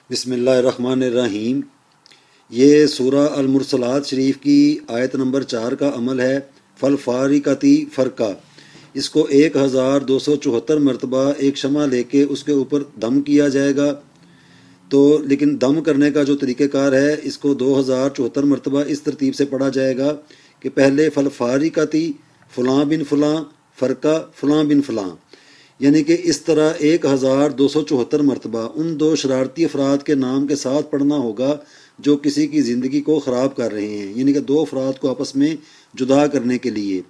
बिस्मिल्लाहिर्रहमानिर्रहीम। ये सूरह अल-मुरसलात शरीफ की आयत नंबर 4 का अमल है। फल फारिकती फ़रका, इसको 1274 मरतबा एक शमा लेके उसके ऊपर दम किया जाएगा। तो लेकिन दम करने का जो तरीक़ेकार है, इसको 2074 मरतबा इस तरतीब से पढ़ा जाएगा कि पहले फल फारिकती फ़लाँ बिन फ़लाँ फ़रका फ़लाँ बिन फ़लाँ, यानी कि इस तरह 1274 मरतबा उन दो शरारती अफराद के नाम के साथ पढ़ना होगा जो किसी की ज़िंदगी को ख़राब कर रहे हैं, यानी कि दो अफराद को आपस में जुदा करने के लिए।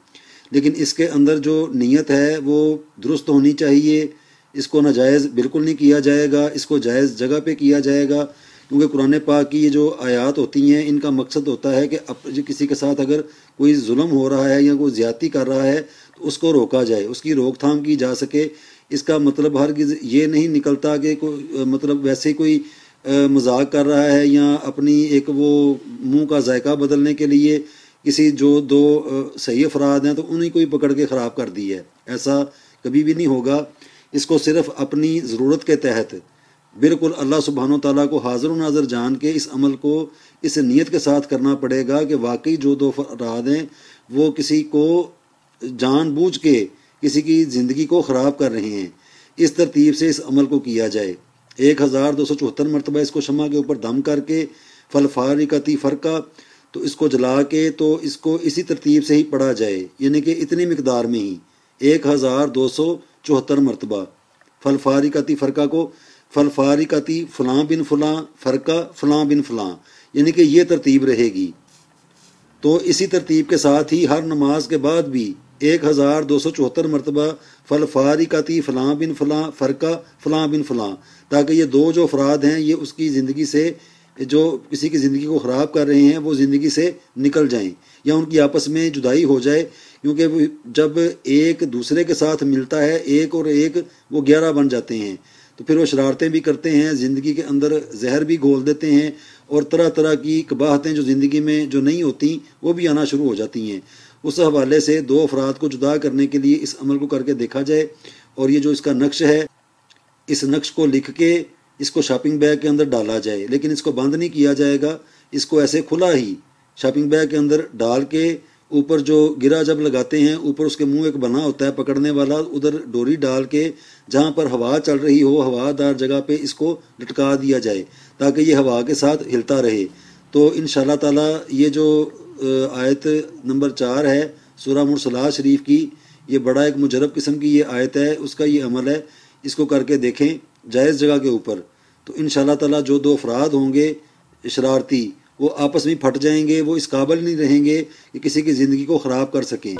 लेकिन इसके अंदर जो नीयत है वो दुरुस्त होनी चाहिए। इसको नाजायज़ बिल्कुल नहीं किया जाएगा, इसको जायज़ जगह पे किया जाएगा, क्योंकि कुरान पाक की ये जो आयात होती हैं इनका मकसद होता है कि किसी के साथ अगर कोई जुल्म हो रहा है या कोई ज़्यादती कर रहा है तो उसको रोका जाए, उसकी रोकथाम की जा सके। इसका मतलब हरगिज़ ये नहीं निकलता कि मतलब वैसे कोई मजाक कर रहा है या अपनी एक वो मुंह का जायका बदलने के लिए किसी जो दो सही अफराद हैं तो उन्हीं को ही पकड़ के ख़राब कर दी है, ऐसा कभी भी नहीं होगा। इसको सिर्फ़ अपनी ज़रूरत के तहत बिल्कुल अल्लाह सुब्हानो तआला को हाज़िर नाज़र जान के इस अमल को इस नीयत के साथ करना पड़ेगा कि वाकई जो दो अफराद हैं वो किसी को जानबूझ के किसी की ज़िंदगी को ख़राब कर रहे हैं। इस तरतीब से इस अमल को किया जाए। 1274 मरतबा इसको शमा के ऊपर दम करके फल फारिकती फ़रका, तो इसको जला के तो इसको इसी तरतीब से ही पढ़ा जाए, यानी कि इतनी मिकदार में ही 1274 मरतबा फल फारिकती फ़रका को फल फारिकती फ़लाँ बिन फ़लाँ फ़रका फ़लाँ बिन फ़लाँ, यानी कि ये तरतीब रहेगी। तो इसी तरतीब के साथ ही हर नमाज के बाद भी 1274 मरतबा फल फारिकती फ़लाँ बिन फ़लाँ फ़रका फ़लाँ बिन फ़लाँ, ताकि ये दो जो अफराद हैं ये उसकी ज़िंदगी से जो किसी की ज़िंदगी को ख़राब कर रहे हैं वो ज़िंदगी से निकल जाएं या उनकी आपस में जुदाई हो जाए, क्योंकि जब एक दूसरे के साथ मिलता है एक और एक वो 11 बन जाते हैं, तो फिर वो शरारतें भी करते हैं, ज़िंदगी के अंदर जहर भी घोल देते हैं और तरह तरह की कबाहतें जो ज़िंदगी में जो नहीं होती वो भी आना शुरू हो जाती हैं। उस हवाले से दो अफराद को जुदा करने के लिए इस अमल को करके देखा जाए। और ये जो इसका नक्श है, इस नक्श को लिख के इसको शॉपिंग बैग के अंदर डाला जाए, लेकिन इसको बंद नहीं किया जाएगा। इसको ऐसे खुला ही शॉपिंग बैग के अंदर डाल के ऊपर जो गिरा जब लगाते हैं ऊपर उसके मुंह एक बना होता है पकड़ने वाला, उधर डोरी डाल के जहाँ पर हवा चल रही हो हवादार जगह पे इसको लटका दिया जाए ताकि ये हवा के साथ हिलता रहे। तो इंशाअल्लाह ताला ये जो आयत नंबर 4 है सूरह मुरसलात शरीफ की, ये बड़ा एक मुजरब किस्म की ये आयत है, उसका ये अमल है। इसको करके देखें जायज़ जगह के ऊपर, तो इंशाअल्लाह ताला जो दो अफराद होंगे शरारती वो आपस में फट जाएंगे, वो इस काबिल नहीं रहेंगे कि किसी की ज़िंदगी को ख़राब कर सकें।